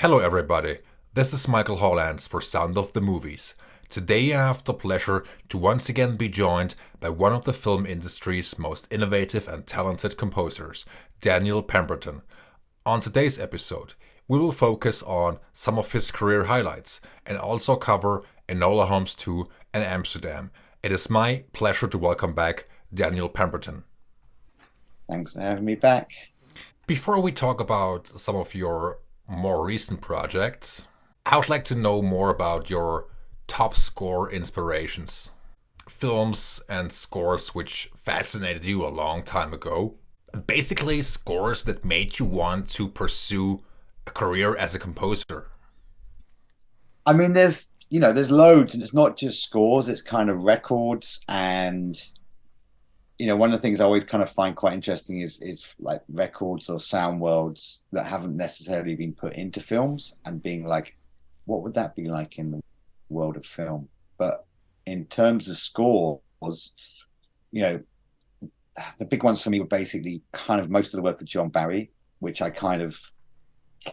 Hello, everybody. This is Michael Hollands for Sound of the Movies. Today I have the pleasure to once again be joined by one of the film industry's most innovative and talented composers, Daniel Pemberton. On today's episode, we will focus on some of his career highlights and also cover Enola Holmes 2 and Amsterdam. It is my pleasure to welcome back Daniel Pemberton. Thanks for having me back. Before we talk about some of your more recent projects, I would like to know more about your top score inspirations. Films and scores which fascinated you a long time ago. Basically, scores that made you want to pursue a career as a composer. I mean, there's loads, and it's not just scores, it's kind of records. And, one of the things I always kind of find quite interesting is like records or sound worlds that haven't necessarily been put into films and being like, what would that be like in the world of film? But in terms of scores, you know, the big ones for me were basically kind of most of the work of John Barry, which I kind of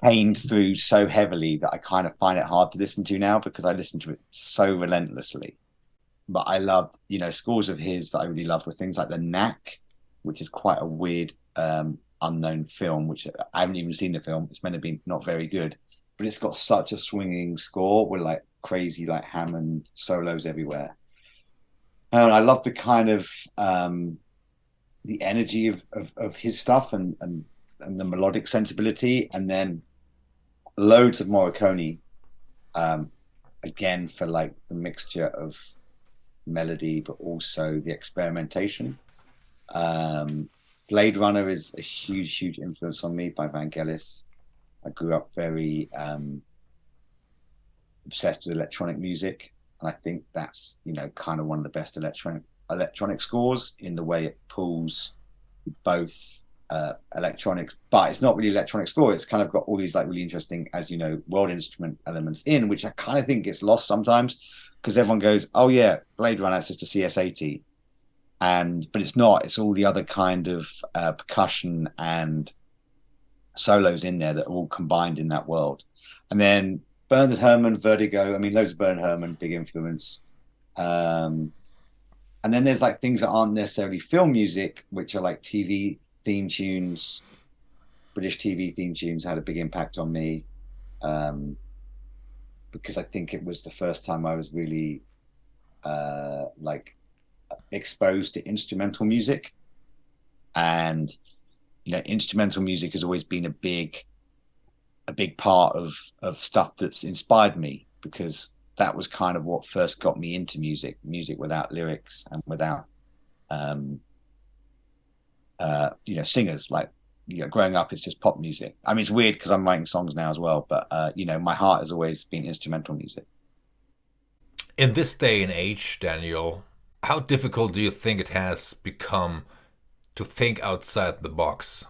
caned through so heavily that I kind of find it hard to listen to now because I listen to it so relentlessly. But I loved, scores of his that I really loved were things like The Knack, which is quite a weird, unknown film, which I haven't even seen the film. It's meant to be not very good, but it's got such a swinging score with like crazy, like Hammond solos everywhere. And I love the kind of the energy of his stuff and the melodic sensibility, and then loads of Morricone, again for like the mixture of melody but also the experimentation. Blade Runner is a huge influence on me by Vangelis. I grew up very obsessed with electronic music, and I think that's kind of one of the best electronic scores in the way it pulls both electronics, but it's not really electronic score. It's kind of got all these like really interesting, as world instrument elements in, which I kind of think gets lost sometimes because everyone goes, "Oh yeah, Blade Runner, it's just a CS80," but it's not. It's all the other kind of percussion and solos in there that are all combined in that world. And then Bernard Herrmann, Vertigo. I mean, loads of Bernard Herrmann, big influence. And then there's like things that aren't necessarily film music, which are like TV theme tunes. British TV theme tunes had a big impact on me, because I think it was the first time I was really like exposed to instrumental music. And instrumental music has always been a big part of stuff that's inspired me, because that was kind of what first got me into music without lyrics and without singers. Like growing up it's just pop music. I mean, it's weird because I'm writing songs now as well, but my heart has always been instrumental music. In this day and age, Daniel, how difficult do you think it has become to think outside the box?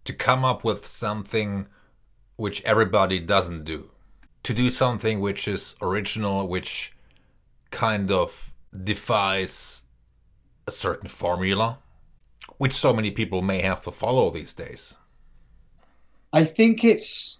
To come up with something which everybody doesn't do? To do something which is original, which kind of defies a certain formula, which so many people may have to follow these days? I think there's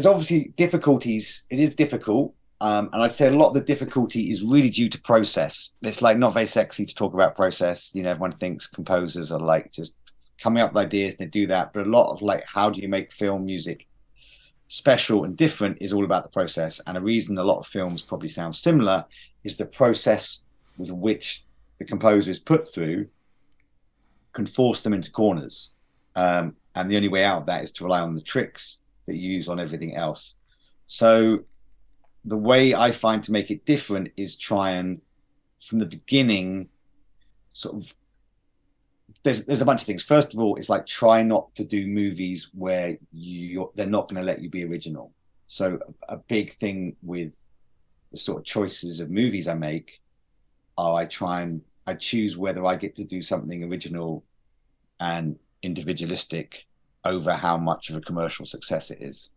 obviously difficulties. It is difficult. And I'd say a lot of the difficulty is really due to process. It's like not very sexy to talk about process. Everyone thinks composers are like just coming up with ideas and they do that. But a lot of like, how do you make film music special and different is all about the process. And a reason a lot of films probably sound similar is the process with which the composer is put through can force them into corners. And the only way out of that is to rely on the tricks that you use on everything else. So the way I find to make it different is try and, from the beginning, sort of, there's a bunch of things. First of all, it's like try not to do movies where they're not going to let you be original. So a big thing with the sort of choices of movies I make are I choose whether I get to do something original and individualistic over how much of a commercial success it is,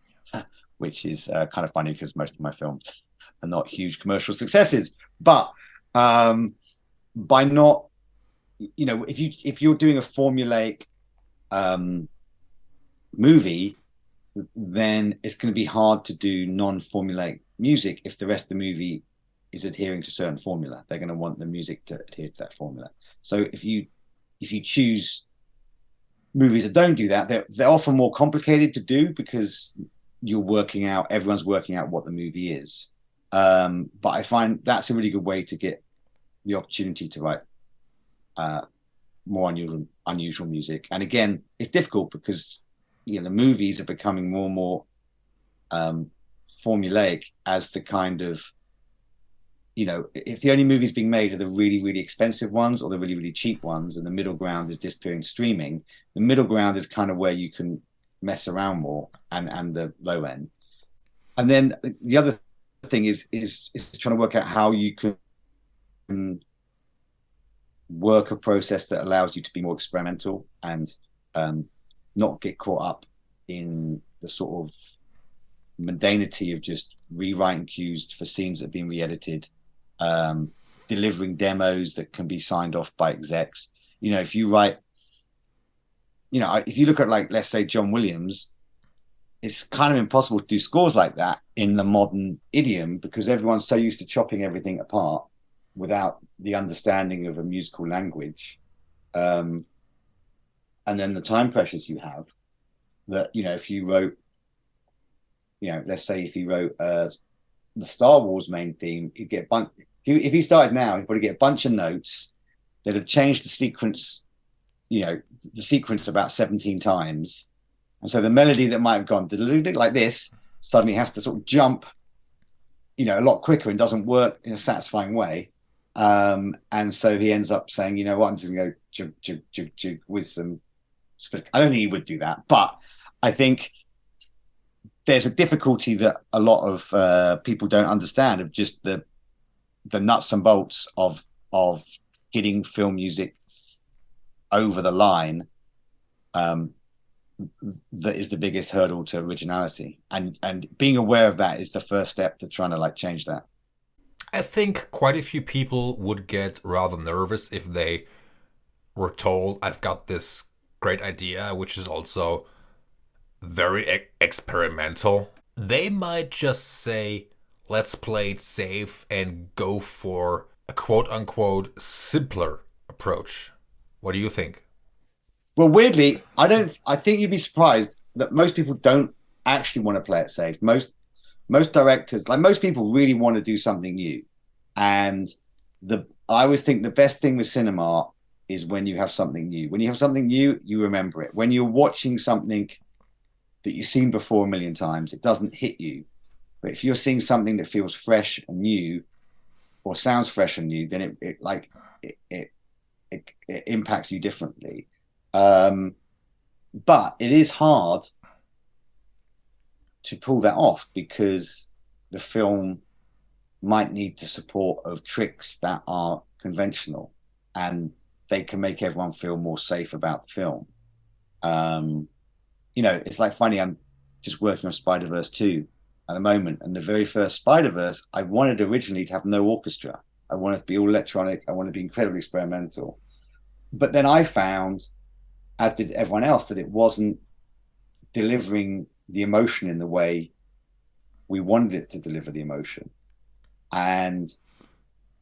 which is kind of funny because most of my films are not huge commercial successes. But by not, if you're doing a formulaic movie, then it's going to be hard to do non-formulaic music if the rest of the movie is adhering to a certain formula. They're going to want the music to adhere to that formula. So if you choose movies that don't do that, they're often more complicated to do because everyone's working out what the movie is. But I find that's a really good way to get the opportunity to write more unusual music. And again, it's difficult because the movies are becoming more and more formulaic as the kind of, if the only movies being made are the really, really expensive ones or the really, really cheap ones, and the middle ground is disappearing streaming, the middle ground is kind of where you can mess around more, and the low end. And then the other thing is trying to work out how you can work a process that allows you to be more experimental and not get caught up in the sort of mundanity of just rewriting cues for scenes that have been re-edited, delivering demos that can be signed off by execs. If you write, if you look at, like, let's say John Williams, it's kind of impossible to do scores like that in the modern idiom because everyone's so used to chopping everything apart without the understanding of a musical language. And then the time pressures you have that, if you wrote, let's say if you wrote the Star Wars main theme, you'd get if he started now, he'd probably get a bunch of notes that have changed the sequence about 17 times. And so the melody that might have gone like this suddenly has to sort of jump, a lot quicker and doesn't work in a satisfying way. And so he ends up saying, what, I'm just going to go jug, jug, jug, jug with some. I don't think he would do that, but I think there's a difficulty that a lot of people don't understand of just the nuts and bolts of getting film music over the line. That is the biggest hurdle to originality, and being aware of that is the first step to trying to change that. I think quite a few people would get rather nervous if they were told, I've got this great idea, which is also very experimental. They might just say, let's play it safe and go for a quote-unquote simpler approach. What do you think? Well, weirdly, I think you'd be surprised that most people don't actually want to play it safe. Most directors, most people, really want to do something new. And I always think the best thing with cinema is when you have something new. When you have something new, you remember it. When you're watching something that you've seen before a million times, it doesn't hit you. But if you're seeing something that feels fresh and new, or sounds fresh and new, then it impacts you differently. But it is hard to pull that off because the film might need the support of tricks that are conventional, and they can make everyone feel more safe about the film. It's like funny, I'm just working on Spider-Verse 2 at the moment, and the very first Spider-Verse, I wanted originally to have no orchestra. I wanted to be all electronic. I wanted to be incredibly experimental. But then I found, as did everyone else, that it wasn't delivering the emotion in the way we wanted it to deliver the emotion. And,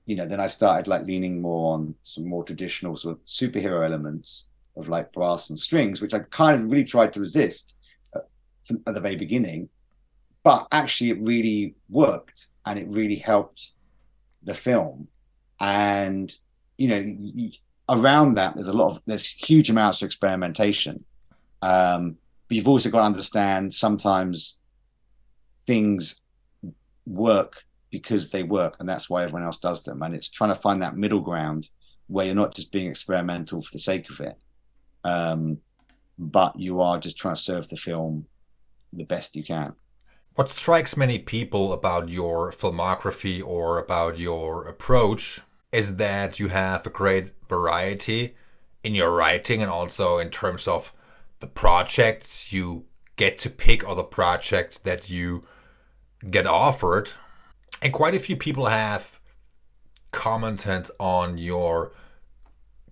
then I started leaning more on some more traditional sort of superhero elements of brass and strings, which I kind of really tried to resist at the very beginning. But actually it really worked, and it really helped the film. And, around that, there's huge amounts of experimentation. But you've also got to understand sometimes things work because they work, and that's why everyone else does them. And it's trying to find that middle ground where you're not just being experimental for the sake of it, but you are just trying to serve the film the best you can. What strikes many people about your filmography or about your approach is that you have a great variety in your writing, and also in terms of the projects you get to pick or the projects that you get offered. And quite a few people have commented on your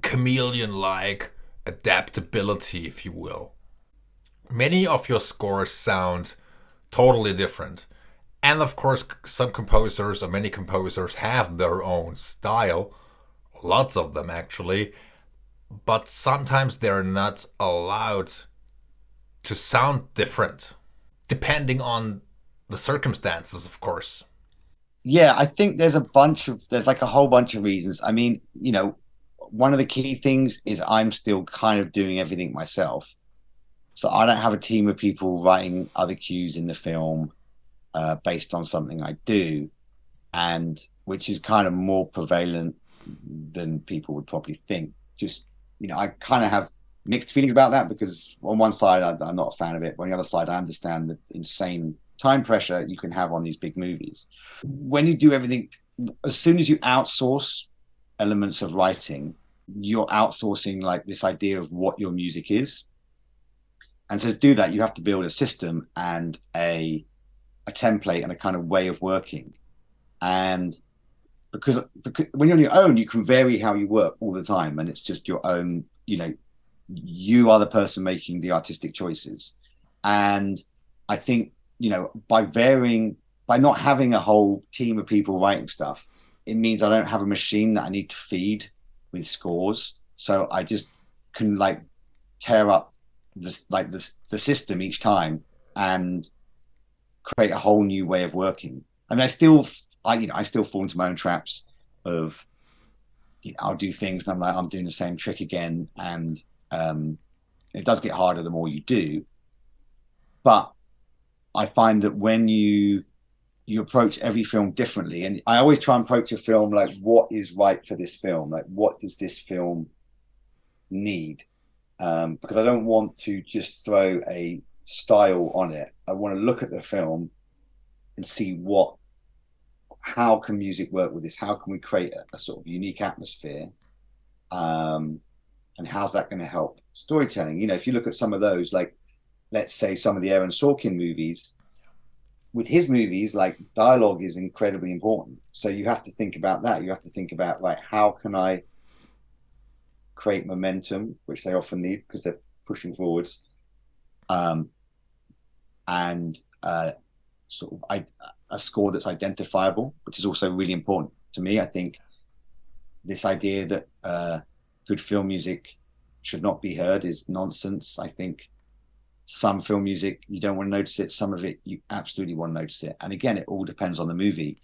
chameleon-like adaptability, if you will. Many of your scores sound totally different. And of course, some composers or many composers have their own style, lots of them actually, but sometimes they're not allowed to sound different, depending on the circumstances, of course. Yeah, I think there's like a whole bunch of reasons. I mean, one of the key things is I'm still kind of doing everything myself. So I don't have a team of people writing other cues in the film based on something I do, and which is kind of more prevalent than people would probably think. Just, I kind of have mixed feelings about that because on one side, I'm not a fan of it. But on the other side, I understand the insane time pressure you can have on these big movies. When you do everything, as soon as you outsource elements of writing, you're outsourcing like this idea of what your music is. And so to do that, you have to build a system and a template and a kind of way of working. And because when you're on your own, you can vary how you work all the time, and it's just your own. You are the person making the artistic choices. And I think by not having a whole team of people writing stuff, it means I don't have a machine that I need to feed with scores. So I just can like tear up the system each time and create a whole new way of working. I mean, I still fall into my own traps of, I'll do things and I'm like, I'm doing the same trick again. And it does get harder the more you do. But I find that when you approach every film differently, and I always try and approach a film like, what is right for this film? Like, what does this film need? Because I don't want to just throw a style on it. I want to look at the film and see how can music work with this? How can we create a sort of unique atmosphere? And how's that going to help storytelling? If you look at some of those, like, let's say some of the Aaron Sorkin movies, with his movies, like, dialogue is incredibly important. So you have to think about that. You have to think about, like, how can I create momentum, which they often need because they're pushing forwards, and sort of a score that's identifiable, which is also really important to me. I think this idea that good film music should not be heard is nonsense. I think some film music, you don't want to notice it. Some of it, you absolutely want to notice it. And again, it all depends on the movie.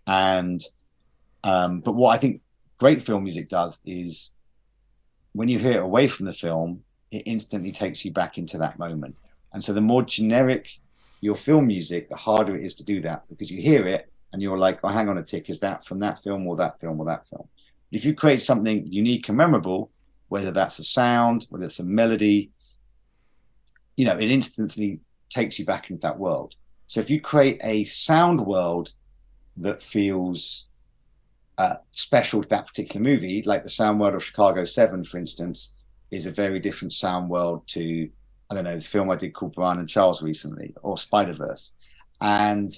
And but what I think great film music does is when you hear it away from the film, it instantly takes you back into that moment. And so the more generic your film music, the harder it is to do that because you hear it and you're like, oh, hang on a tick, is that from that film or that film or that film? If you create something unique and memorable, whether that's a sound, whether it's a melody, it instantly takes you back into that world. So if you create a sound world that feels special to that particular movie, like the sound world of Chicago 7, for instance, is a very different sound world to, I don't know, this film I did called Brian and Charles recently, or Spider-Verse. And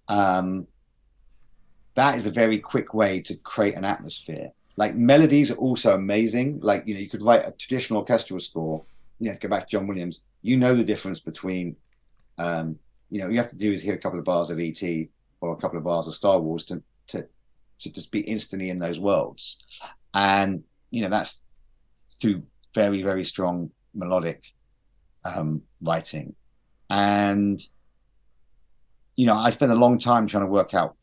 that is a very quick way to create an atmosphere. Like, melodies are also amazing. Like, you could write a traditional orchestral score, go back to John Williams, the difference between, you have to do is hear a couple of bars of E.T. or a couple of bars of Star Wars to just be instantly in those worlds. And, that's through very, very strong melodic writing. And, I spend a long time trying to work out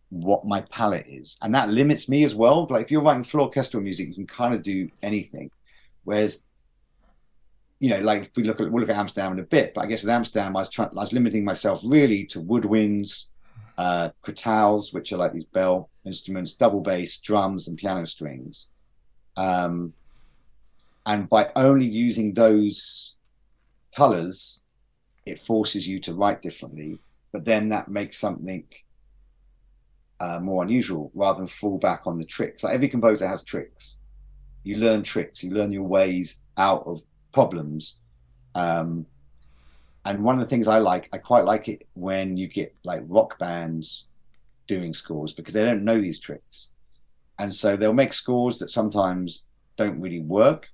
what my palette is. And that limits me as well. Like, if you're writing full orchestral music, you can kind of do anything. Whereas, like, we'll look at Amsterdam in a bit, but I guess with Amsterdam, I was limiting myself really to woodwinds, crotales, which are like these bell instruments, double bass, drums, and piano strings. And by only using those colors, it forces you to write differently. But then that makes something more unusual rather than fall back on the tricks. Like, every composer has tricks. You learn tricks, you learn your ways out of problems. And one of the things I quite like it when you get like rock bands doing scores because they don't know these tricks. And so they'll make scores that sometimes don't really work.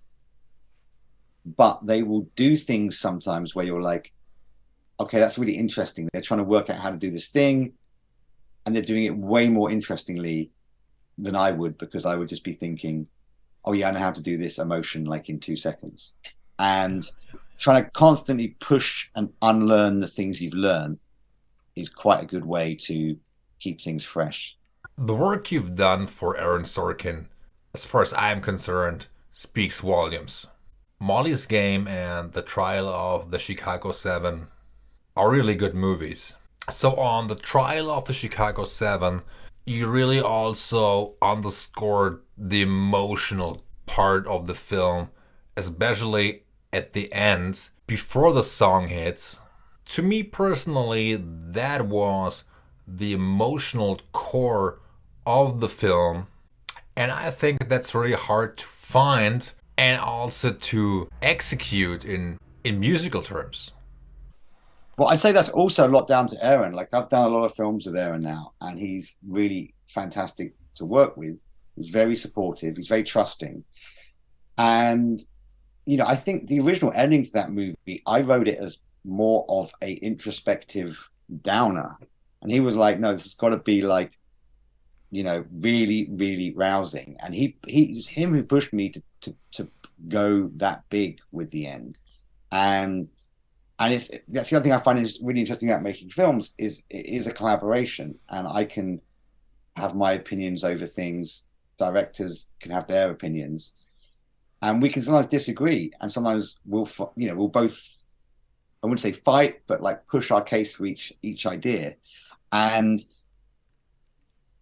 but they will do things sometimes where you're like, okay, that's really interesting. They're trying to work out how to do this thing, and they're doing it way more interestingly than I would, because I would just be thinking, oh yeah, I know how to do this emotion like in 2 seconds. And trying to constantly push and unlearn the things you've learned is quite a good way to keep things fresh. The work you've done for Aaron Sorkin, as far as I'm concerned, speaks volumes. Molly's Game and The Trial of the Chicago 7 are really good movies. So on The Trial of the Chicago 7, you really also underscored the emotional part of the film, especially at the end, before the song hits. To me personally, that was the emotional core of the film, and I think that's really hard to find and also to execute in musical terms. Well, I'd say that's also a lot down to Aaron. Like, I've done a lot of films with Aaron now, and he's really fantastic to work with. He's very supportive. He's very trusting. And, I think the original ending to that movie, I wrote it as more of a introspective downer. And he was like, no, this has got to be like, really, really rousing. And it's him who pushed me to go that big with the end. And that's the other thing I find is really interesting about making films, is it is a collaboration, and I can have my opinions over things. Directors can have their opinions, and we can sometimes disagree, and sometimes we'll both, I wouldn't say fight, but like push our case for each idea, and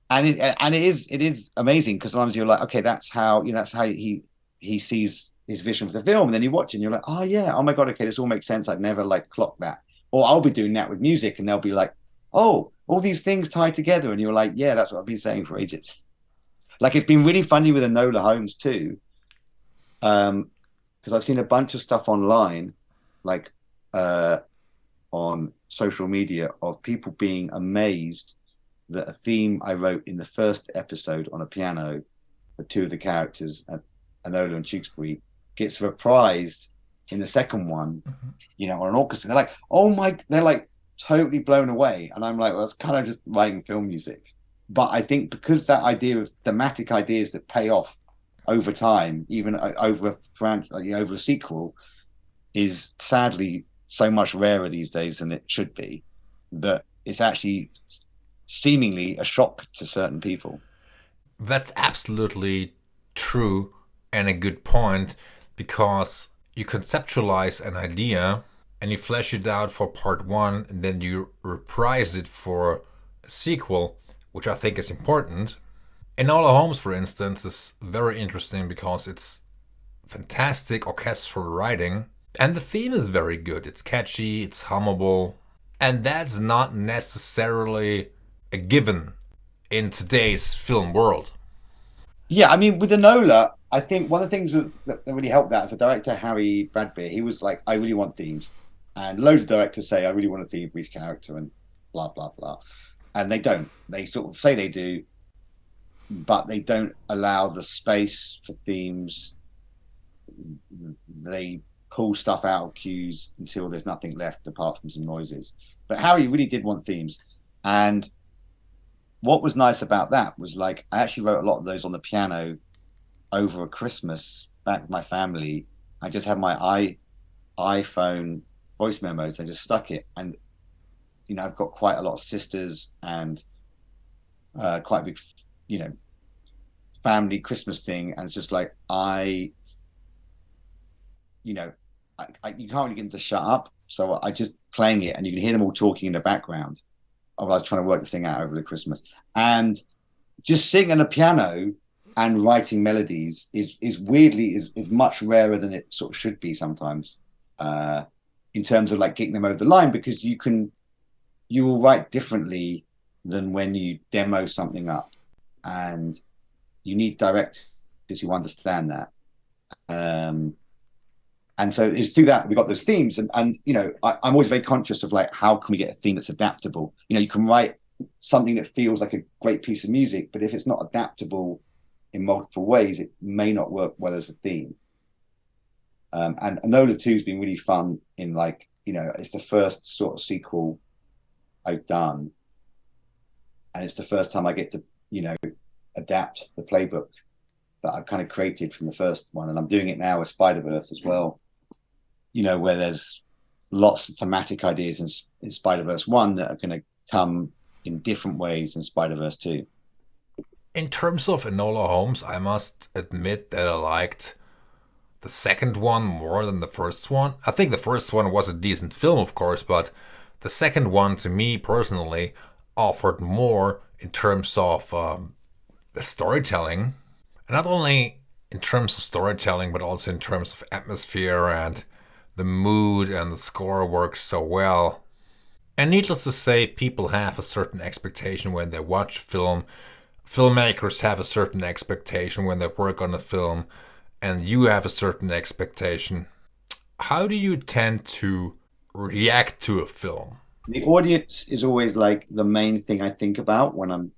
it is amazing, because sometimes you're like, okay, that's how he sees his vision for the film, and then you watch it and you're like, oh yeah, oh my god, okay, this all makes sense. I'd never like clocked that. Or I'll be doing that with music, and they'll be like, oh, all these things tie together, and you're like, yeah, that's what I've been saying for ages. Like, it's been really funny with Enola Holmes too, because I've seen a bunch of stuff online, like on social media, of people being amazed that a theme I wrote in the first episode on a piano for two of the characters, Enola and Tewkesbury, gets reprised in the second one, on an orchestra. They're like, oh my, they're like totally blown away. And I'm like, well, it's kind of just writing film music. But I think because that idea of thematic ideas that pay off over time, even over a sequel, is sadly so much rarer these days than it should be, that it's actually seemingly a shock to certain people. That's absolutely true and a good point, because you conceptualize an idea and you flesh it out for part one, and then you reprise it for a sequel, which I think is important. Enola Holmes, for instance, is very interesting because it's fantastic orchestral writing, and the theme is very good. It's catchy, it's hummable, and that's not necessarily a given in today's film world. Yeah, I mean, with Enola, I think one of the things that really helped that, as a director, Harry Bradbeer, he was like, I really want themes. And loads of directors say, I really want a theme for each character, and blah, blah, blah. And they don't. They sort of say they do, but they don't allow the space for themes. They pull stuff out of cues until there's nothing left apart from some noises. But Harry really did want themes. And what was nice about that was, like, I actually wrote a lot of those on the piano over a Christmas back with my family. I just had my iPhone voice memos. I just stuck it, and I've got quite a lot of sisters, and quite a big, family Christmas thing, and it's just like you can't really get them to shut up, so I just playing it, and you can hear them all talking in the background. I was trying to work this thing out over the Christmas, and just singing on a piano and writing melodies is weirdly is much rarer than it sort of should be sometimes, in terms of like getting them over the line, because you will write differently than when you demo something up, and you need directors who understand that. And so it's through that we got those themes, and I'm always very conscious of like, how can we get a theme that's adaptable? You can write something that feels like a great piece of music, but if it's not adaptable in multiple ways, it may not work well as a theme. And Enola 2 has been really fun in like, it's the first sort of sequel I've done. And it's the first time I get to, adapt the playbook that I've kind of created from the first one. And I'm doing it now with Spider-Verse as well, where there's lots of thematic ideas in Spider-Verse 1 that are going to come in different ways in Spider-Verse 2. In terms of Enola Holmes, I must admit that I liked the second one more than the first one. I think the first one was a decent film, of course, but the second one, to me personally, offered more in terms of storytelling. And not only in terms of storytelling, but also in terms of atmosphere, and the mood and the score works so well. And needless to say, people have a certain expectation when they watch film. Filmmakers have a certain expectation when they work on a film, and you have a certain expectation. How do you tend to react to a film? The audience is always like the main thing I think about when I'm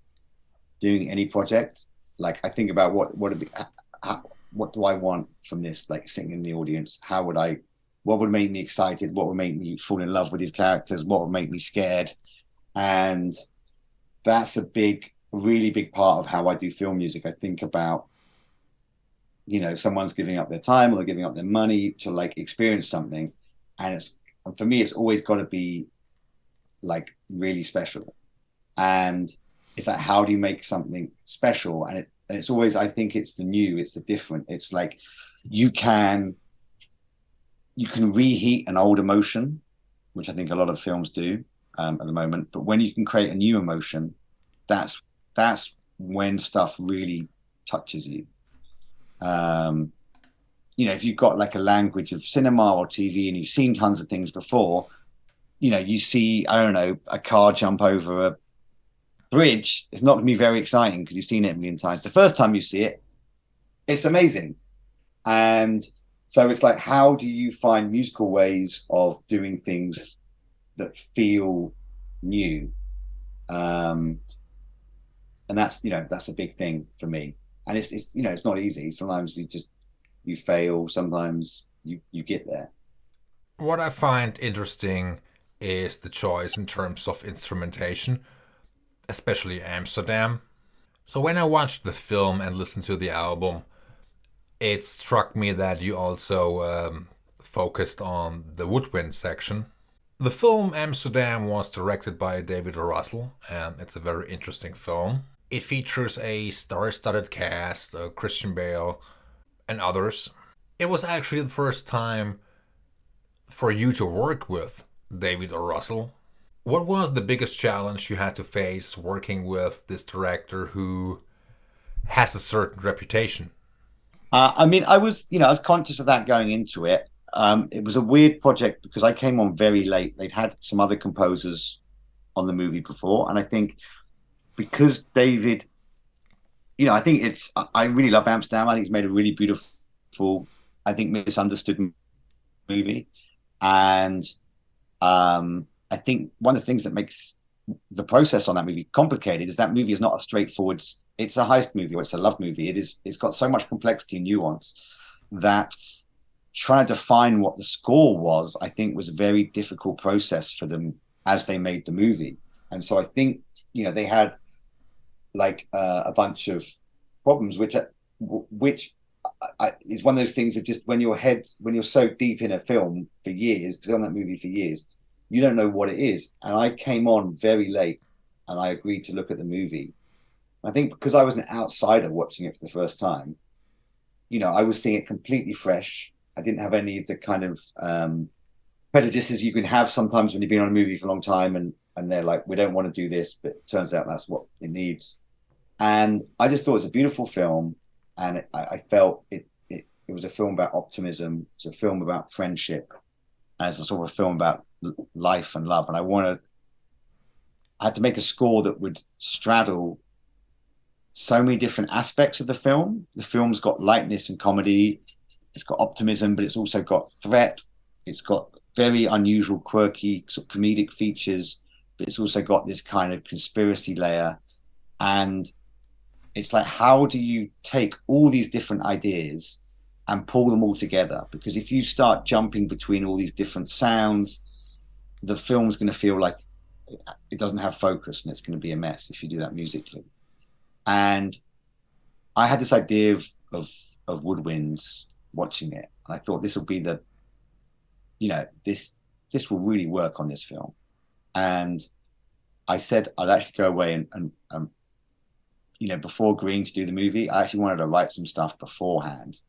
doing any project. Like I think about what do I want from this, like sitting in the audience? What would make me excited? What would make me fall in love with these characters? What would make me scared? And that's a really big part of how I do film music. I think about, someone's giving up their time or they're giving up their money to like experience something. And for me, it's always got to be like really special. And it's like, how do you make something special? And it's always, I think it's the new, it's the different. It's like you can reheat an old emotion, which I think a lot of films do at the moment. But when you can create a new emotion, that's when stuff really touches you. If you've got like a language of cinema or TV and you've seen tons of things before, you see, I don't know, a car jump over a bridge, it's not going to be very exciting because you've seen it a million times. The first time you see it, it's amazing. And so it's like, how do you find musical ways of doing things that feel new? And that's a big thing for me. And it's not easy. Sometimes you fail. Sometimes you get there. What I find interesting is the choice in terms of instrumentation, especially Amsterdam. So when I watched the film and listened to the album, it struck me that you also focused on the woodwind section. The film Amsterdam was directed by David O. Russell, and it's a very interesting film. It features a star-studded cast, Christian Bale and others. It was actually the first time for you to work with David O. Russell. What was the biggest challenge you had to face working with this director who has a certain reputation? I was conscious of that going into it. It was a weird project because I came on very late. They'd had some other composers on the movie before, and I think because David, I really love Amsterdam. I think he's made a really beautiful, I think misunderstood movie, and I think one of the things that makes the process on that movie complicated is that movie is not a straightforward. It's a heist movie or it's a love movie. It's got so much complexity and nuance that trying to define what the score was, I think, was a very difficult process for them as they made the movie. And so I think they had like a bunch of problems, which is one of those things of just when you're so deep in a film for years, because on that movie for years, you don't know what it is. And I came on very late and I agreed to look at the movie. I think because I was an outsider watching it for the first time, I was seeing it completely fresh. I didn't have any of the kind of prejudices you can have sometimes when you've been on a movie for a long time and they're like, we don't want to do this, but it turns out that's what it needs. And I just thought it was a beautiful film. And I felt it was a film about optimism. It's a film about friendship. And it's a sort of film about life and love. And I had to make a score that would straddle so many different aspects of the film. The film's got lightness and comedy. It's got optimism, but it's also got threat. It's got very unusual, quirky, sort of comedic features, but it's also got this kind of conspiracy layer. And it's like, how do you take all these different ideas and pull them all together. Because if you start jumping between all these different sounds, the film's going to feel like it doesn't have focus, and it's going to be a mess if you do that musically. And I had this idea of woodwinds watching it. I thought this will be the, this will really work on this film. And I said I'd actually go away and before agreeing to do the movie, I actually wanted to write some stuff beforehand,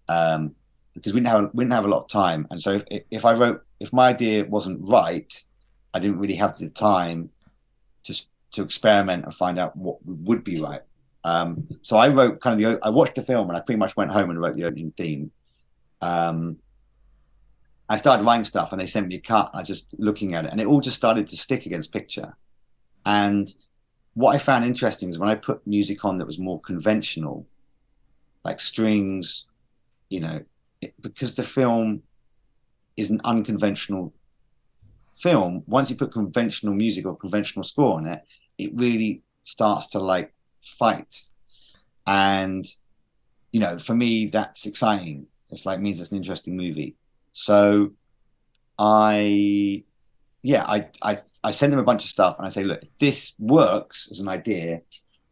because we didn't have a lot of time. And so if my idea wasn't right, I didn't really have the time just to experiment and find out what would be right. So I wrote I watched the film and I pretty much went home and wrote the opening theme. I started writing stuff and they sent me a cut. I just looking at it and it all just started to stick against picture. And what I found interesting is when I put music on that was more conventional, like strings, because the film is an unconventional film. Once you put conventional music or conventional score on it, it really starts to like fight. And for me that's exciting. It's like means it's an interesting movie. So I send them a bunch of stuff and I say, look, if this works as an idea,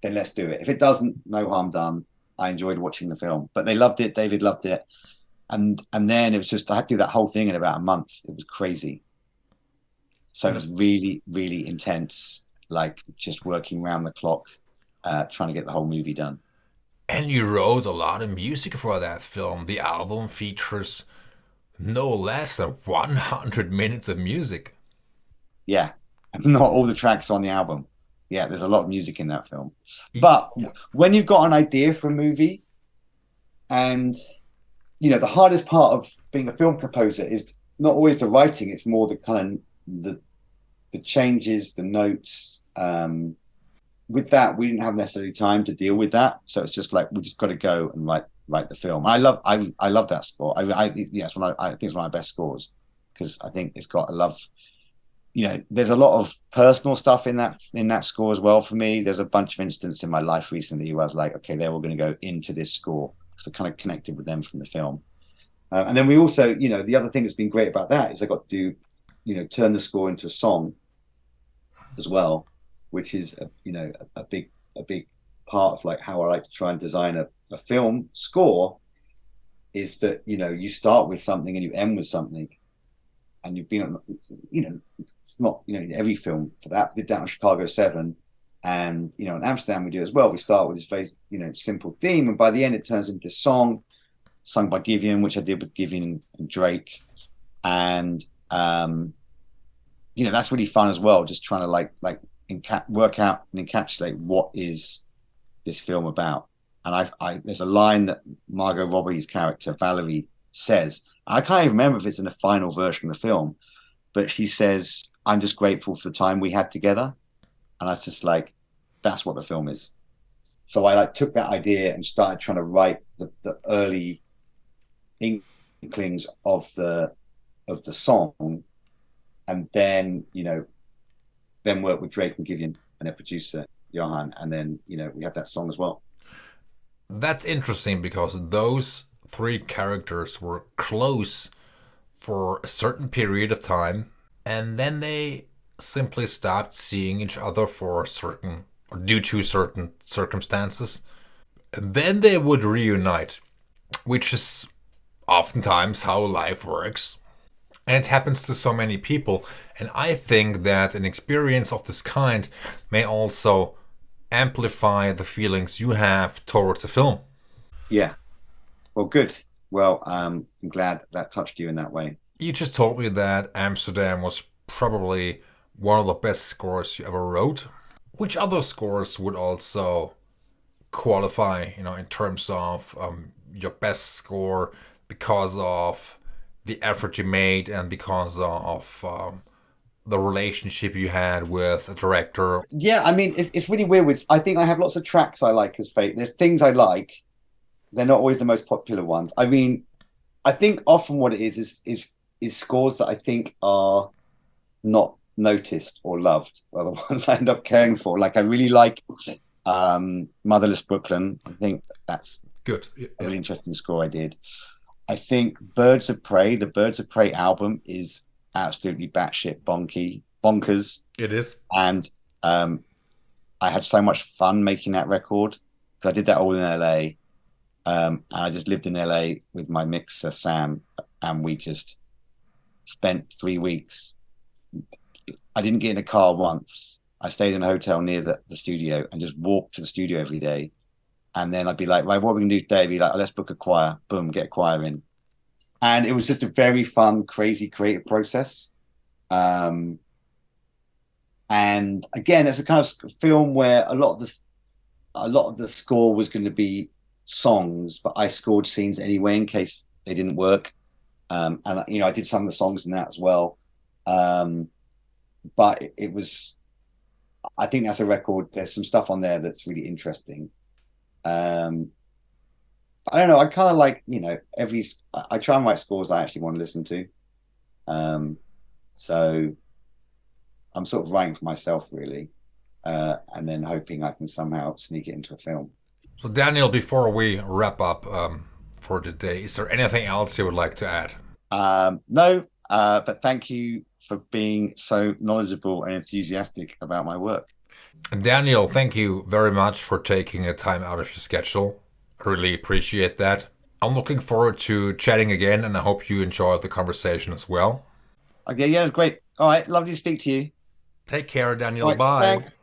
then let's do it. If it doesn't, no harm done. I enjoyed watching the film, but they loved it. David loved it. And then it was just, I had to do that whole thing in about a month. It was crazy. So it was really, really intense, like just working around the clock, trying to get the whole movie done. And you wrote a lot of music for that film. The album features no less than 100 minutes of music. Yeah, not all the tracks on the album. Yeah, there's a lot of music in that film. But when you've got an idea for a movie, and the hardest part of being a film composer is not always the writing; it's more the kind of the changes, the notes. With that, we didn't have necessarily time to deal with that, so it's just like we just got to go and write the film. I love that score. I think it's one of my best scores because I think it's got a love. There's a lot of personal stuff in that score as well for me. There's a bunch of instances in my life recently where I was like, okay, they're all going to go into this score because I kind of connected with them from the film. And then we also, the other thing that's been great about that is I got to turn the score into a song as well, which is a big part of like how I like to try and design a film score. Is that you start with something and you end with something. And you've been on, it's not, every film for that. We did that on Chicago 7. And, in Amsterdam, we do as well. We start with this very, simple theme. And by the end, it turns into this song sung by Giveon, which I did with Giveon and Drake. And, that's really fun as well. Just trying to work out and encapsulate what is this film about. And there's a line that Margot Robbie's character, Valerie, says. I can't even remember if it's in the final version of the film, but she says, "I'm just grateful for the time we had together." And I was just like, that's what the film is. So I took that idea and started trying to write the early inklings of the song, and then then work with Drake and Giveon and their producer Johan, and then we have that song as well. That's interesting because those three characters were close for a certain period of time, and then they simply stopped seeing each other due to certain circumstances. And then they would reunite, which is oftentimes how life works. And it happens to so many people. And I think that an experience of this kind may also amplify the feelings you have towards a film. Yeah. Well, good. Well, I'm glad that touched you in that way. You just told me that Amsterdam was probably one of the best scores you ever wrote. Which other scores would also qualify, in terms of your best score because of the effort you made and because of the relationship you had with a director? Yeah, I mean, it's really weird. I think I have lots of tracks I like as fate. There's things I like. They're not always the most popular ones. I mean, I think often what it is scores that I think are not noticed or loved are the ones I end up caring for. Like I really like Motherless Brooklyn. I think that's Good. A Yeah. really interesting score I did. I think Birds of Prey, the Birds of Prey album is absolutely batshit bonkers. It is. And I had so much fun making that record because I did that all in LA. And I just lived in LA with my mixer Sam, and we just spent 3 weeks. I didn't get in a car once. I stayed in a hotel near the studio and just walked to the studio every day. And then I'd be like, right, what are we gonna do today? I'd be like, oh, let's book a choir. Boom, get a choir in. And it was just a very fun, crazy, creative process. Um, and again, it's a kind of film where a lot of the score was going to be songs, but I scored scenes anyway in case they didn't work. And I did some of the songs in that as well. But it was, I think that's a record. There's some stuff on there that's really interesting. I don't know. I kind of like, I try and write scores I actually want to listen to. So I'm sort of writing for myself, really, and then hoping I can somehow sneak it into a film. So, Daniel, before we wrap up for today, is there anything else you would like to add? No, but thank you for being so knowledgeable and enthusiastic about my work. Daniel, thank you very much for taking the time out of your schedule. I really appreciate that. I'm looking forward to chatting again, and I hope you enjoyed the conversation as well. Okay, yeah, it was great. All right, lovely to speak to you. Take care, All Daniel. right, Bye. thanks.